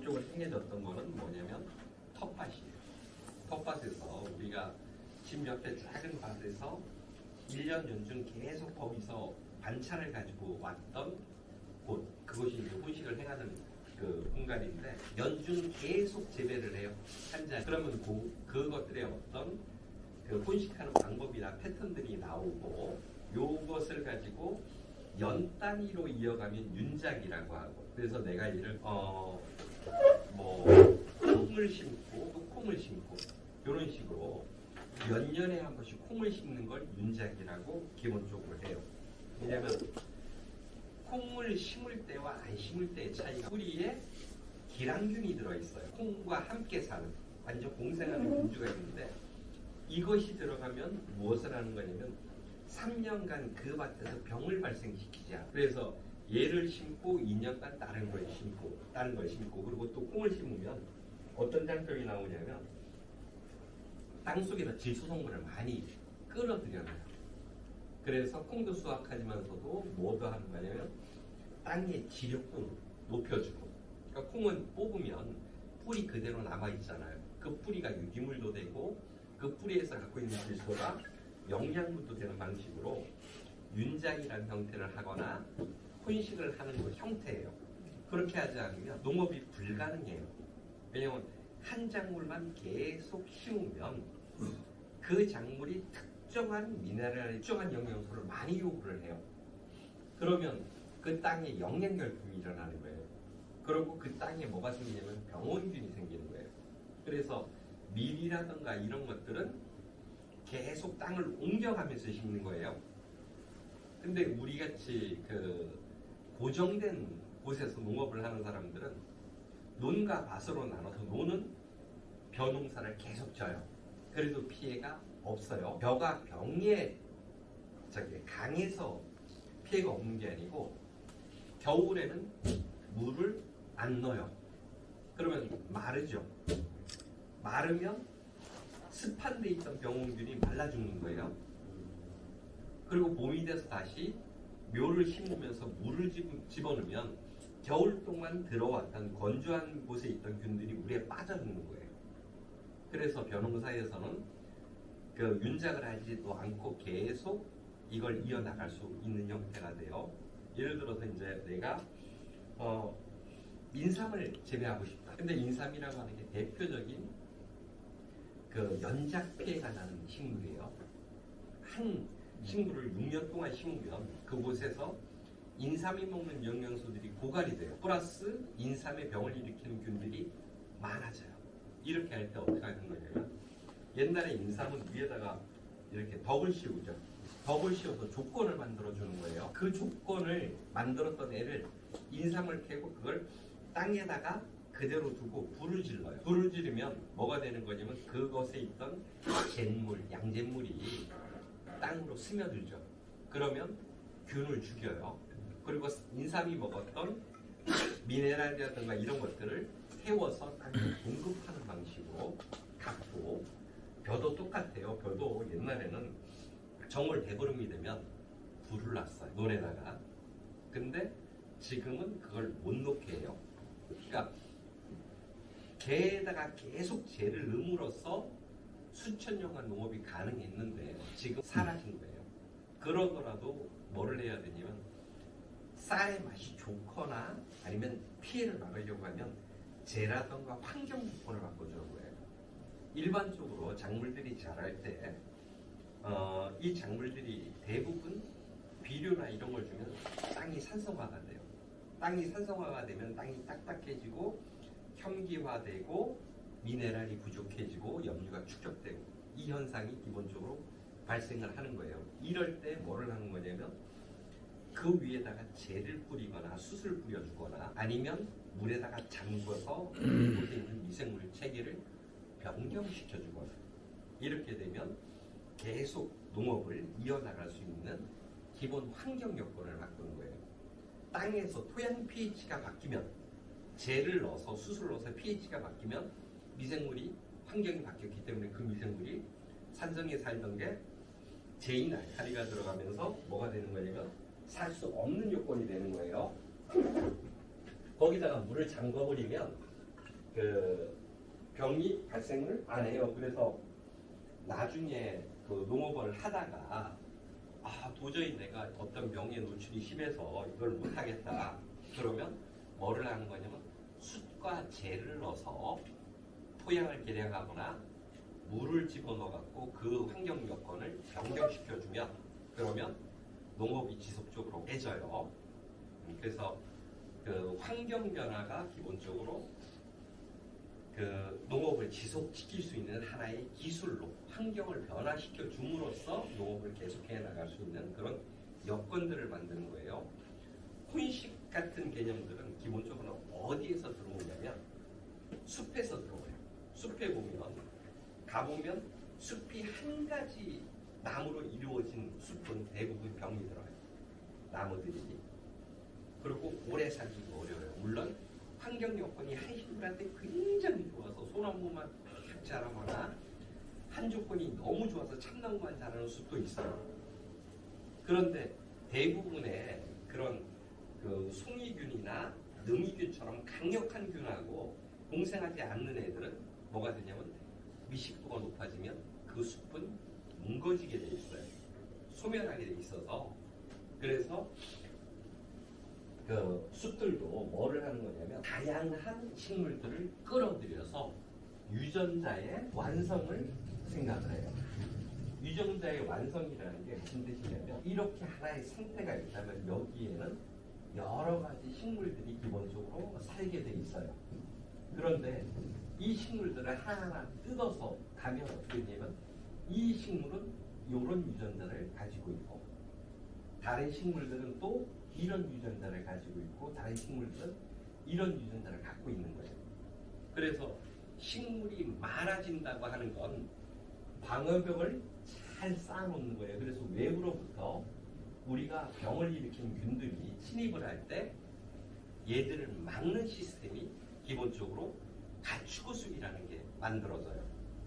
쪽으로 행해졌던 거는 뭐냐면 텃밭이에요. 텃밭에서 우리가 집 옆에 작은 밭에서 1년 연중 계속 거기서 반찬을 가지고 왔던 곳, 그것이 이제 혼식을 행하는 그 공간인데 연중 계속 재배를 해요. 한자. 그러면 그것들의 어떤 그 혼식하는 방법이나 패턴들이 나오고 요것을 가지고 연 단위로 이어가면 윤작이라고 하고, 그래서 내가 이를 콩을 심고 또 콩을 심고 이런 식으로 몇 년에 한 번씩 콩을 심는 걸 윤작이라고 기본적으로 해요. 왜냐하면 콩을 심을 때와 안 심을 때의 차이가 뿌리에 기랑균이 들어있어요. 콩과 함께 사는 완전 공생하는 균주가 있는데 이것이 들어가면 무엇을 하는 거냐면 3년간 그 밭에서 병을 발생시키지 않아요. 그래서 얘를 심고 2년간 다른 걸 심고 그리고 또 콩을 심으면 어떤 장점이 나오냐면 땅 속에다 질소 성분을 많이 끌어들여놔요. 그래서 콩도 수확하지만서도 뭐도 하는 거냐면 땅의 지력도 높여주고, 그러니까 콩은 뽑으면 뿌리 그대로 남아있잖아요. 그 뿌리가 유기물도 되고 그 뿌리에서 갖고 있는 질소가 영양분도 되는 방식으로 윤작이라는 형태를 하거나 혼식을 하는 그 형태예요. 그렇게 하지 않으면 농업이 불가능해요. 왜냐하면 한 작물만 계속 심으면 그 작물이 특정한 미네랄, 특정한 영양소를 많이 요구를 해요. 그러면 그 땅에 영양결핍이 일어나는 거예요. 그리고 그 땅에 뭐가 생기냐면 병원균이 생기는 거예요. 그래서 밀이라든가 이런 것들은 계속 땅을 옮겨가면서 심는 거예요. 근데 우리같이 그 고정된 곳에서 농업을 하는 사람들은 논과 밭으로 나눠서 논은 벼농사를 계속 져요. 그래도 피해가 없어요. 벼가 강에서 피해가 없는 게 아니고 겨울에는 물을 안 넣어요. 그러면 마르죠. 마르면 습한 데 있던 병원균이 말라 죽는 거예요. 그리고 봄이 돼서 다시 묘를 심으면서 물을 집어넣으면 겨울 동안 들어왔던 건조한 곳에 있던 균들이 물에 빠져 죽는 거예요. 그래서 벼농사에서는 그 윤작을 하지도 않고 계속 이걸 이어나갈 수 있는 형태가 돼요. 예를 들어서 이제 내가 인삼을 재배하고 싶다. 근데 인삼이라고 하는 게 대표적인 그 연작 피해가 나는 식물이에요. 한 식물을 6년 동안 심으면 그곳에서 인삼이 먹는 영양소들이 고갈이 돼요. 플러스 인삼의 병을 일으키는 균들이 많아져요. 이렇게 할 때 어떻게 하는 거냐면 옛날에 인삼은 위에다가 이렇게 덕을 씌우죠. 덕을 씌워서 조건을 만들어주는 거예요. 그 조건을 만들었던 애를 인삼을 캐고 그걸 땅에다가 그대로 두고 불을 질러요. 불을 지르면 뭐가 되는 거냐면 그것에 있던 잿물, 양잿물이 땅으로 스며들죠. 그러면 균을 죽여요. 그리고 인삼이 먹었던 미네랄이라든가 이런 것들을 태워서 땅에 공급하는 방식으로 갖고, 벼도 똑같아요. 벼도 옛날에는 정월 대보름이 되면 불을 놨어요. 논에다가. 근데 지금은 그걸 못 놓게 해요. 그러니까 개에다가 계속 재를 넣음으로써 수천 년간 농업이 가능했는데 지금 사라진 거예요. 그러더라도 뭐를 해야 되냐면 쌀의 맛이 좋거나 아니면 피해를 막으려고 하면 재라던가 환경 조건을 바꿔주는 거예요. 일반적으로 작물들이 자랄 때 이 작물들이 대부분 비료나 이런 걸 주면 땅이 산성화가 돼요. 땅이 산성화가 되면 땅이 딱딱해지고 현기화되고 미네랄이 부족해지고 염류가 축적되고 이 현상이 기본적으로 발생을 하는 거예요. 이럴 때 뭐를 하는 거냐면 그 위에다가 재를 뿌리거나 숯을 뿌려주거나 아니면 물에다가 잠궈서 그곳에 있는 미생물 체계를 변경시켜주거나 이렇게 되면 계속 농업을 이어나갈 수 있는 기본 환경 여건을 바꾸는 거예요. 땅에서 토양 pH가 바뀌면 재를 넣어서 숯을 넣어서 pH가 바뀌면 미생물이 환경이 바뀌었기 때문에 그 미생물이 산성에 살던 게 재인 알칼리가 들어가면서 뭐가 되는 거냐면 살 수 없는 요건이 되는 거예요. 거기다가 물을 잠궈버리면 그 병이 발생을 안 해요. 그래서 나중에 그 농업을 하다가 도저히 내가 어떤 병에 노출이 심해서 이걸 못하겠다. 그러면 뭐를 하는 거냐면 숯과 재를 넣어서 토양을 개량하거나 물을 집어넣어 갖고 그 환경 여건을 변경시켜주면 그러면 농업이 지속적으로 해져요. 그래서 그 환경 변화가 기본적으로 그 농업을 지속시킬 수 있는 하나의 기술로 환경을 변화시켜 줌으로써 농업을 계속해 나갈 수 있는 그런 여건들을 만드는 거예요. 혼식 같은 개념들은 기본적으로 어디에서 들어오냐면 숲에서 들어와요. 숲에 가보면 숲이 한 가지 나무로 이루어진 숲은 대부분 병이 들어요. 나무들이. 그리고 오래 살기가 어려워요. 물론 환경 여건이 한 식물한테 굉장히 좋아서 소나무만 막 자라거나 한 조건이 너무 좋아서 참나무만 자라는 숲도 있어요. 그런데 대부분의 그런 그 송이균이나 능이균처럼 강력한 균하고 공생하지 않는 애들은 뭐가 되냐면 미식도가 높아지면 그 숲은 뭉거지게 돼 있어요. 소멸하게 돼 있어서 그래서 그 숲들도 뭐를 하는 거냐면 다양한 식물들을 끌어들여서 유전자의 완성을 생각을 해요. 유전자의 완성이라는 게 무슨 뜻이냐면 이렇게 하나의 상태가 있다면 여기에는 여러 가지 식물들이 기본적으로 살게 돼 있어요. 그런데 이 식물들을 하나하나 뜯어서 가면 어떻게 되냐면 이 식물은 이런 유전자를 가지고 있고 다른 식물들은 또 이런 유전자를 가지고 있고 다른 식물들은 이런 유전자를 갖고 있는 거예요. 그래서 식물이 많아진다고 하는 건 방어벽을 잘 쌓아놓는 거예요. 그래서 외부로부터 우리가 병을 일으킨 균들이 침입을 할 때 얘들을 막는 시스템이 기본적으로 가축구술이라는 게 만들어져요.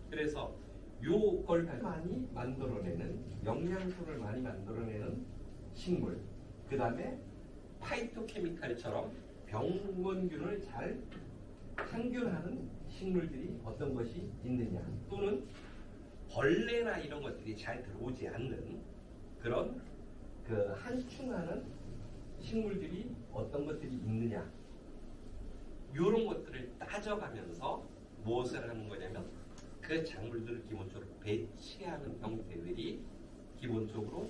그래서 요걸 많이 만들어내는 영양소를 많이 만들어내는 식물, 그 다음에 파이토케미칼처럼 병원균을 잘 항균하는 식물들이 어떤 것이 있느냐, 또는 벌레나 이런 것들이 잘 들어오지 않는 그런 그 한충하는 식물들이 어떤 것들이 있느냐, 이런 것들을 따져가면서 무엇을 하는 거냐면 그 작물들을 기본적으로 배치하는 형태들이 기본적으로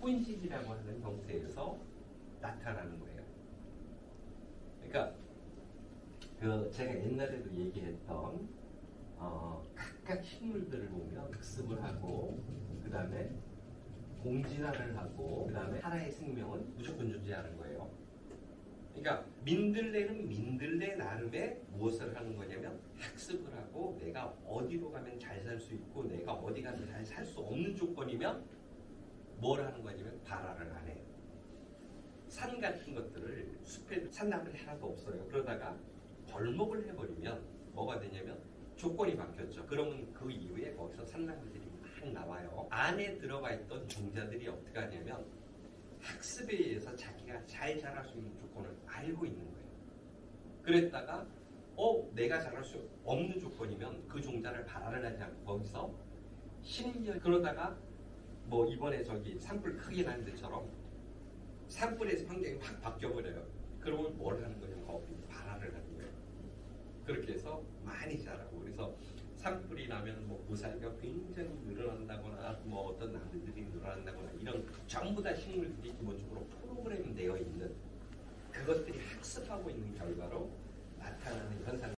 혼식이라고 하는 형태에서 나타나는 거예요. 그러니까 그 제가 옛날에도 얘기했던 각각 식물들을 보면 학습을 하고 그 다음에 공진화를 하고 그 다음에 하나의 생명은 무조건 존재하는 거예요. 그러니까 민들레는 민들레 나름의 무엇을 하는 거냐면 학습을 하고 내가 어디로 가면 잘 살 수 있고 내가 어디 가면 잘 살 수 없는 조건이면 뭘 하는 거냐면 발화를 안 해요. 산 같은 것들을 숲에 산나물이 하나도 없어요. 그러다가 벌목을 해버리면 뭐가 되냐면 조건이 바뀌었죠. 그러면 그 이후에 거기서 산나물들이 막 나와요. 안에 들어가 있던 종자들이 어떻게 하냐면 학습에 의해서 자기가 잘 자랄 수 있는 조건을 알고 있는 거예요. 그랬다가 내가 자랄 수 없는 조건이면 그 종자를 발화를 하지 않고 거기서 10년 그러다가 뭐 이번에 저기 산불 크게 난 데처럼 산불에서 환경이 확 바뀌어버려요. 그러면 뭘 하는 거냐면 발화를 하는 거예요. 그렇게 해서 많이 자라고, 그래서 산불이 나면 뭐 무사리가 굉장히 늘어난다거나 뭐 어떤 나무들이 늘어난다거나 이런 전부 다 식물들이 기본적으로 프로그램 되어 있는 그것들이 학습하고 있는 결과로 나타나는 현상.